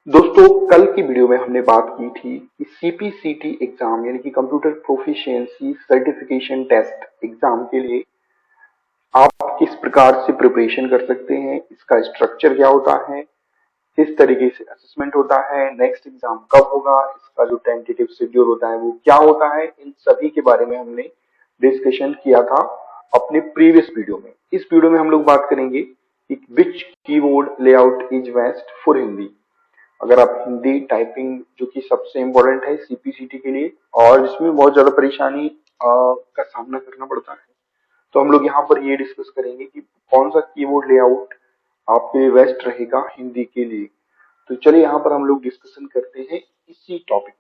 दोस्तों, कल की वीडियो में हमने बात की थी कि सीपीसीटी एग्जाम यानी कि computer proficiency certification test exam के लिए आप किस प्रकार से प्रिपरेशन कर सकते हैं, इसका स्ट्रक्चर क्या होता है, किस तरीके से असेसमेंट होता है, नेक्स्ट एग्जाम कब होगा, इसका जो टेंटेटिव शेड्यूल होता है वो क्या होता है, इन सभी के बारे में हमने डिस्कशन किया था अपने प्रीवियस वीडियो में। इस वीडियो में हम लोग बात करेंगे कि which keyboard layout is best for Hindi. अगर आप हिंदी टाइपिंग जो कि सबसे इम्पोर्टेंट है सीपीसीटी के लिए और जिसमें बहुत ज्यादा परेशानी का सामना करना पड़ता है, तो हम लोग यहाँ पर ये डिस्कस करेंगे कि कौन सा कीबोर्ड लेआउट आपके लिए बेस्ट रहेगा हिंदी के लिए। तो चलिए यहाँ पर हम लोग डिस्कशन करते हैं इसी टॉपिक।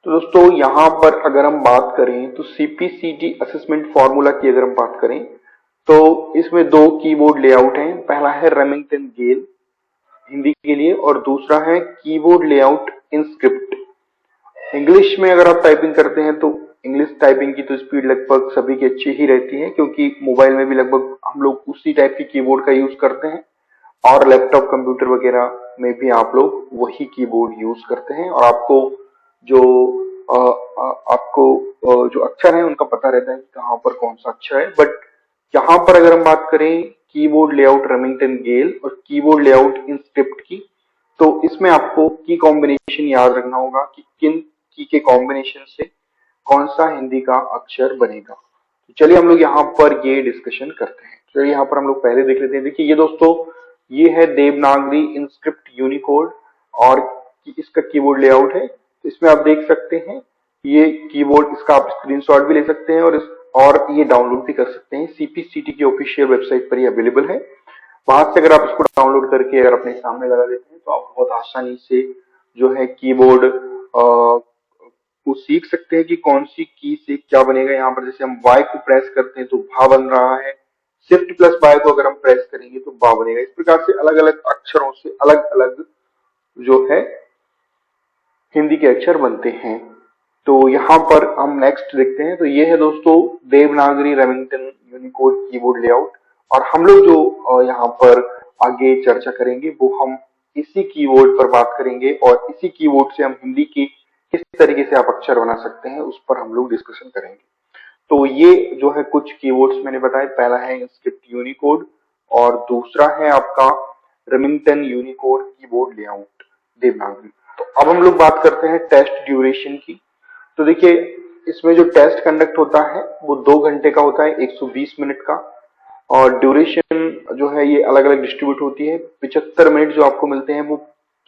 तो दोस्तों, यहाँ पर अगर हम बात करें तो सीपीसीटी असेसमेंट फॉर्मूला की अगर हम बात करें तो इसमें दो कीबोर्ड लेआउट हैं। पहला है रेमिंगटन गेल हिंदी के लिए और दूसरा है keyboard layout in script. English में अगर आप टाइपिंग करते हैं तो इंग्लिश टाइपिंग की तो स्पीड लगभग सभी की अच्छी ही रहती है, क्योंकि मोबाइल में भी लगभग हम लोग उसी टाइप की कीबोर्ड का यूज करते हैं और लैपटॉप कंप्यूटर वगैरह में भी आप लोग वही कीबोर्ड यूज करते हैं और आपको जो जो अक्षर है उनका पता रहता है कि कहाँ पर कौन सा अक्षर है। बट यहाँ पर अगर हम बात करें कीबोर्ड लेआउट रेमिंगटन गेल और कीबोर्ड लेआउट इन स्क्रिप्ट की, तो इसमें आपको की कॉम्बिनेशन याद रखना होगा कि किन की के कॉम्बिनेशन से कौन सा हिंदी का अक्षर बनेगा। तो चलिए हम लोग यहाँ पर ये डिस्कशन करते हैं। चलिए यहाँ पर हम लोग पहले देख लेते हैं। देखिए ये दोस्तों, ये है देवनागरी इंस्क्रिप्ट यूनिकोड और इसका कीबोर्ड लेआउट है। इसमें आप देख सकते हैं ये कीबोर्ड, इसका आप स्क्रीनशॉट भी ले सकते हैं और ये डाउनलोड भी कर सकते हैं। सीपीसीटी की ऑफिशियल वेबसाइट पर ये अवेलेबल है। वहां से अगर आप इसको डाउनलोड करके अगर अपने सामने लगा देते हैं तो आप बहुत आसानी से जो है कीबोर्ड को सीख सकते हैं कि कौन सी की से क्या बनेगा। यहाँ पर जैसे हम वाई को प्रेस करते हैं तो भा बन रहा है, शिफ्ट प्लस वाई को अगर हम प्रेस करेंगे तो बा बनेगा। इस प्रकार से अलग अलग अक्षरों से अलग अलग जो है हिंदी के अक्षर बनते हैं। तो यहाँ पर हम नेक्स्ट देखते हैं। तो ये है दोस्तों Devanagari Remington Unicode keyboard layout और हम लोग जो यहाँ पर आगे चर्चा करेंगे वो हम इसी कीबोर्ड पर बात करेंगे और इसी कीबोर्ड से हम हिंदी की किस तरीके से आप अक्षर बना सकते हैं उस पर हम लोग डिस्कशन करेंगे। तो ये जो है कुछ कीवर्ड्स मैंने बताए। पहला है इंस्क्रिप्ट यूनिकोड और दूसरा है आपका Remington Unicode keyboard layout Devanagari. तो अब हम लोग बात करते हैं टेस्ट ड्यूरेशन की। तो देखिए इसमें जो टेस्ट कंडक्ट होता है वो 2 घंटे का होता है, 120 मिनट का। और ड्यूरेशन जो है ये अलग अलग डिस्ट्रीब्यूट होती है। 75 मिनट जो आपको मिलते हैं वो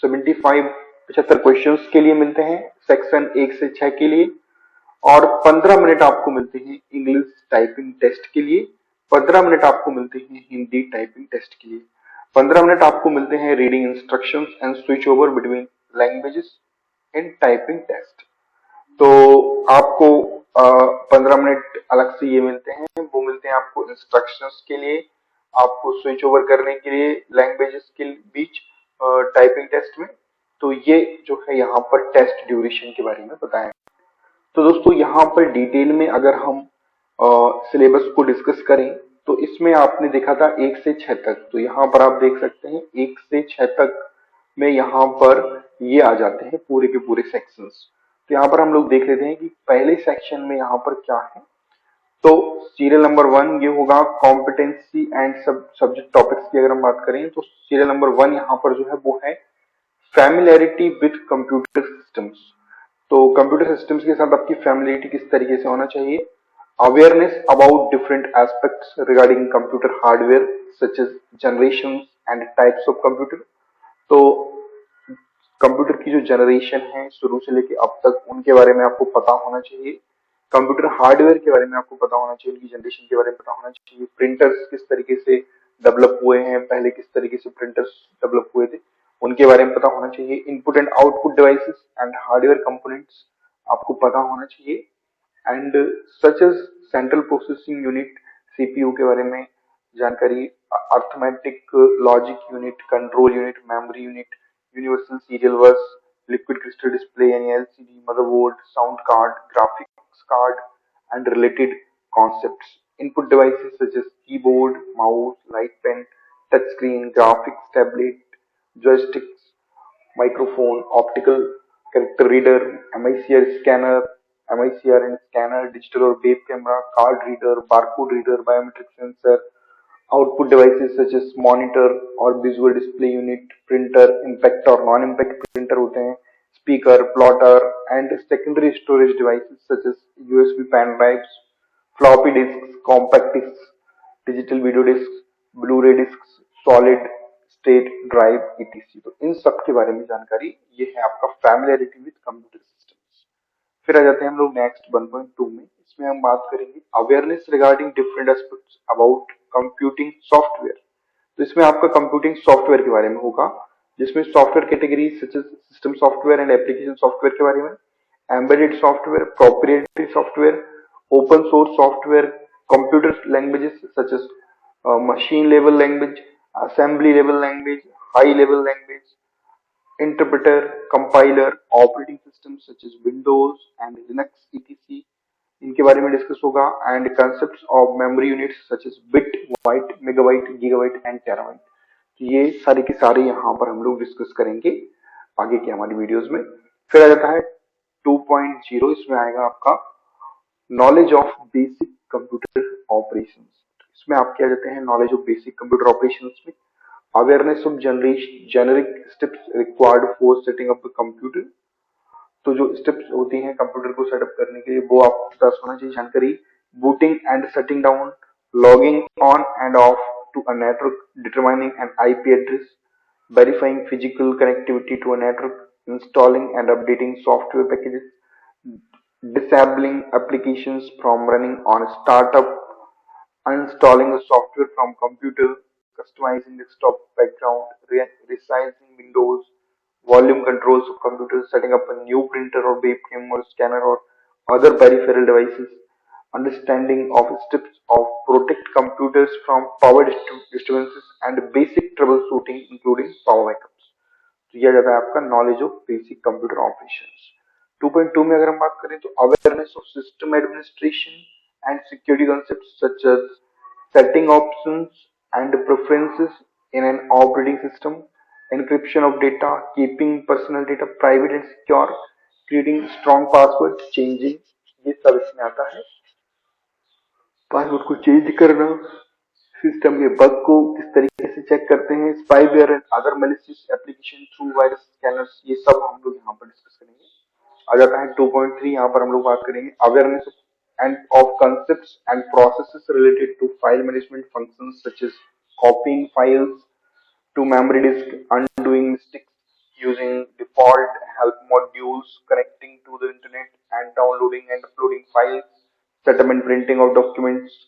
75 क्वेश्चंस के लिए मिलते हैं, सेक्शन 1 से 6 के लिए। और 15 मिनट आपको मिलते हैं इंग्लिश टाइपिंग टेस्ट के लिए, 15 मिनट आपको मिलते हैं हिंदी टाइपिंग टेस्ट के लिए, 15 मिनट आपको मिलते हैं reading instructions and switch over between languages in typing test. तो आपको 15 मिनट अलग से ये मिलते हैं, वो मिलते हैं आपको इंस्ट्रक्शंस के लिए, आपको स्विच ओवर करने के लिए लैंग्वेजेस के बीच टाइपिंग टेस्ट में। तो ये जो है यहाँ पर टेस्ट ड्यूरेशन के बारे में बताया। तो दोस्तों यहाँ पर डिटेल में अगर हम सिलेबस को डिस्कस करें तो इसमें आपने देखा था 1 से 6 तक। तो यहाँ पर आप देख सकते हैं 1 से 6 तक में यहाँ पर ये आ जाते हैं पूरे के पूरे सेक्शंस। तो यहाँ पर हम लोग देख लेते हैं कि पहले सेक्शन में यहाँ पर क्या है। तो सीरियल नंबर 1 ये होगा कॉम्पिटेंसी एंड सब्जेक्ट टॉपिक्स की अगर हम बात करें तो सीरियल नंबर 1 यहाँ पर जो है वो है फैमिलियरिटी विथ कंप्यूटर सिस्टम्स। तो कंप्यूटर सिस्टम्स के साथ आपकी फैमिलियरिटी किस तरीके से होना चाहिए, awareness about different aspects regarding computer hardware such age generation and types of computer. तो कंप्यूटर की जो जनरेशन है शुरू से लेके अब तक उनके बारे में आपको पता होना चाहिए। कंप्यूटर हार्डवेयर के बारे में आपको पता होना चाहिए, उनकी जनरेशन के बारे में पता होना चाहिए। प्रिंटर्स किस तरीके से डेवलप हुए हैं, पहले किस तरीके से प्रिंटर्स डेवलप हुए थे, उनके बारे में पता होना चाहिए। Input and output devices and hardware components आपको पता होना चाहिए। And such as central processing unit CPU के बारे में जानकारी, arithmetic logic unit, control unit, memory unit, universal serial bus, liquid crystal display यानी LCD, motherboard, sound card, graphics card and related concepts. Input devices such as keyboard, mouse, light pen, touch screen, graphics tablet, joysticks, microphone, optical character reader, MICR scanner, MICR and scanner, digital or wave camera, card reader, barcode reader, biometric sensor, output devices such as monitor or visual display unit, printer, impact or non-impact printer होते हैं, speaker, plotter, and secondary storage devices such as USB pen drives, floppy disks, compact disks, digital video disks, Blu-ray disks, solid state drive, etc. तो इन सब के बारे में जानकारी ये है आपका familiarity with computer systems। फिर आ जाते हैं हम लोग नेक्स्ट 1.2 में। इसमें हम बात करेंगे awareness regarding different aspects about computing software. तो इसमें आपका कंप्यूटिंग सॉफ्टवेयर के बारे में होगा, जिसमें software category such as system software and application software के बारे में, embedded software, proprietary software, open source software, computer languages such as machine level language, assembly level language, high level language, interpreter, compiler, operating systems such as Windows and Linux etc. इनके बारे में discuss होगा and concepts of memory units such as bit, byte, megabyte, gigabyte and terabyte. ये सारे के सारे यहाँ पर हम लोग डिस्कस करेंगे आगे की हमारी वीडियोस में। फिर आ जाता है 2.0, इसमें आएगा आपका knowledge of basic computer operations. इसमें आप क्या जाते हैं knowledge of basic computer operations में awareness of generic steps required for setting up computer. तो जो स्टेप्स होती हैं कंप्यूटर को सेटअप करने के लिए वो आपके पास होना चाहिए जानकारी। Booting and setting down, logging on and off to a network, determining an IP address, verifying physical connectivity to a network, installing and updating software packages, disabling applications from running on a startup, uninstalling the software from computer, customizing desktop background, resizing windows, volume controls of computers, setting up a new printer or webcam or scanner or other peripheral devices, understanding of steps of protect computers from power disturbances and basic troubleshooting including power backups। तो यह जाता है आपका knowledge of basic computer operations. 2.2 में अगर हम बात करें तो awareness of system administration and security concepts such as setting options and preferences in an operating system, encryption of data, keeping personal data private and secure, creating strong passwords, changing, ये सब इसमें आता है। पासवर्ड को change करना, system के bug को किस तरीके से चेक करते हैं, spyware and other malicious application through virus scanners, ये सब हम लोग यहाँ पर डिस्कस करेंगे। आ जाता है 2.3, यहाँ पर हम लोग बात करेंगे awareness and of concepts and processes related to file management functions such as copying files to memory disk, undoing mistakes using default help modules, connecting to the internet and downloading and uploading files, settlement printing of documents,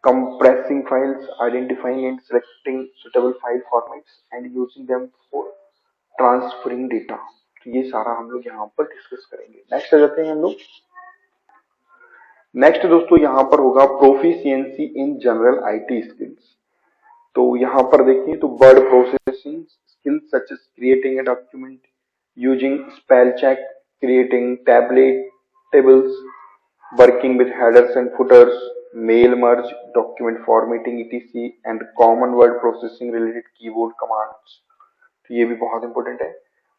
compressing files, identifying and selecting suitable file formats and using them for transferring data। तो ये सारा हम लोग यहाँ पर discuss करेंगे। Next आ जाते हैं हम लोग। नेक्स्ट दोस्तों यहाँ पर होगा proficiency in general IT skills. तो यहाँ पर देखिए तो word processing skills such as creating a document using spell check, creating tablet tables, working with headers and footers, mail merge, document formatting etc and common word processing related keyboard commands. तो ये भी बहुत important है।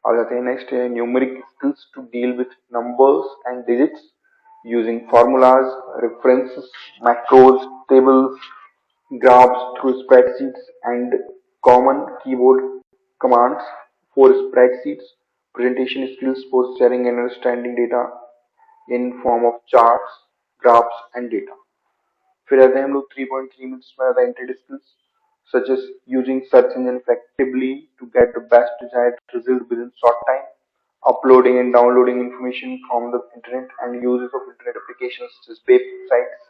आ जाते हैं next है numeric skills to deal with numbers and digits using formulas, references, macros, tables, graphs through spreadsheets and common keyboard commands for spreadsheets, presentation skills for sharing and understanding data in form of charts, graphs and data। फिर आते हैं हम लोग 3.3 में, जिसमें आता है internet skills such as using search engine effectively to get the best desired result within short time, uploading and downloading information from the internet and uses of internet applications such as websites,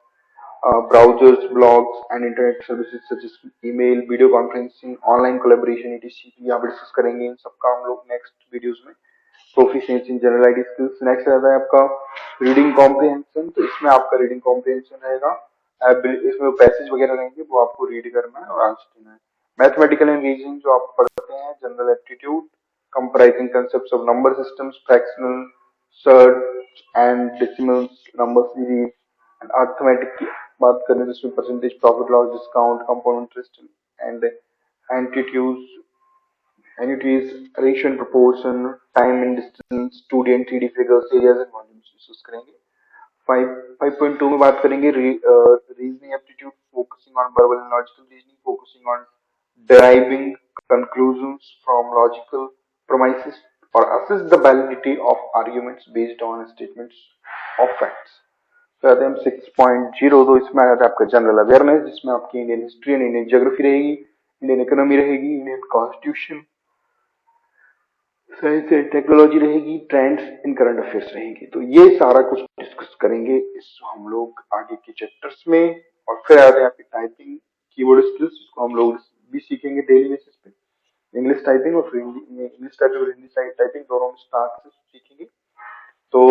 browsers, blogs and internet services such as email, video conferencing, online collaboration etc। यहाँ पर discuss करेंगे इन सबका हम लोग next videos में। Proficiency in general IT skills. Next आता है आपका रीडिंग कॉम्प्रिहेंशन। तो इसमें आपका रीडिंग कॉम्प्रिहेंशन रहेगा, इसमें पैसेज वगैरह रहेंगे वो आपको रीड करना है और आंसर देना है। मैथमेटिकल एंड रीजनिंग जो आप पढ़ते हैं, general aptitude comprising concepts of number systems, fractional, surds and decimals, number series and arithmetic की बात करें तो इसमें percentage, profit loss, discount, compound interest and एंटीट्यूड्स, annuities, ratio and proportion, time and distance, 2D and 3D figures, areas and volumes discuss करेंगे। 5.2 में बात करेंगे reasoning aptitude, focusing on verbal and logical reasoning, focusing on deriving conclusions from logical premises or assess the validity of arguments based on statements of facts। तो आते हैं हम 6.0। तो इसमें आ जाता है आपका जनरल अवेयरनेस, जिसमें आपकी Indian history and Indian geography रहेगी, इंडियन इकोनॉमी रहेगी, Indian constitution, science and technology रहेगी, ट्रेंड्स इन करंट अफेयर्स रहेंगे। तो ये सारा कुछ डिस्कस करेंगे इस हम लोग आगे के चैप्टर्स में। और फिर आते हैं आपकी टाइपिंग, कीबोर्ड स्किल्स, जिसको हम लोग भी सीखेंगे डेली बेसिस पे। इंग्लिश टाइपिंग और फिर इंग्लिश टाइपिंग और हिंदी टाइपिंग दोनों स्टार्ट से सीखेंगे। तो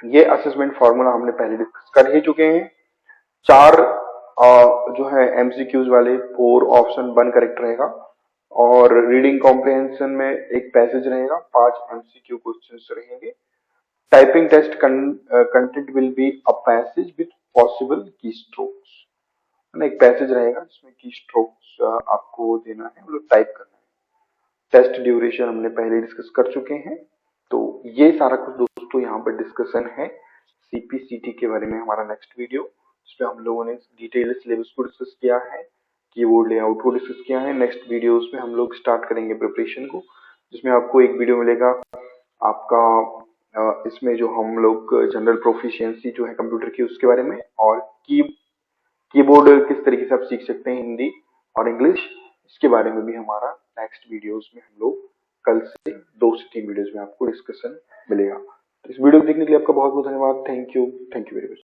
ये असेसमेंट फॉर्मूला हमने पहले डिस्कस कर ही चुके हैं। 4 जो है एमसीक्यूज वाले 4 ऑप्शन 1 करेक्ट रहेगा, और रीडिंग कॉम्प्रिहेंशन में एक पैसेज रहेगा, 5 एमसीक्यू क्वेश्चंस रहेंगे। Typing test content will be a passage with possible key strokes, एक पैसेज रहेगा जिसमें की स्ट्रोक्स आपको देना है, मतलब टाइप करना है। टेस्ट ड्यूरेशन हमने पहले डिस्कस कर चुके हैं। तो ये सारा कुछ दोस्तों यहाँ पर डिस्कशन है सीपीसीटी के बारे में। हमारा नेक्स्ट वीडियो जिसमें हम लोगों ने डिटेल सिलेबस को डिस्कस किया है, कीबोर्ड लेआउट को डिस्कस किया है। नेक्स्ट वीडियोस में हम लोग स्टार्ट करेंगे प्रिपरेशन को, जिसमें आपको एक वीडियो मिलेगा आपका इसमें जो हम लोग जनरल प्रोफिशिएंसी जो है कंप्यूटर की उसके बारे में, और कीबोर्ड किस तरीके से आप सीख सकते हैं हिंदी और इंग्लिश, इसके बारे में भी हमारा नेक्स्ट वीडियोस में हम लोग कल से 2 से 3 वीडियोस में आपको डिस्कशन मिलेगा। तो इस वीडियो को देखने के लिए आपका बहुत बहुत धन्यवाद। Thank you very much.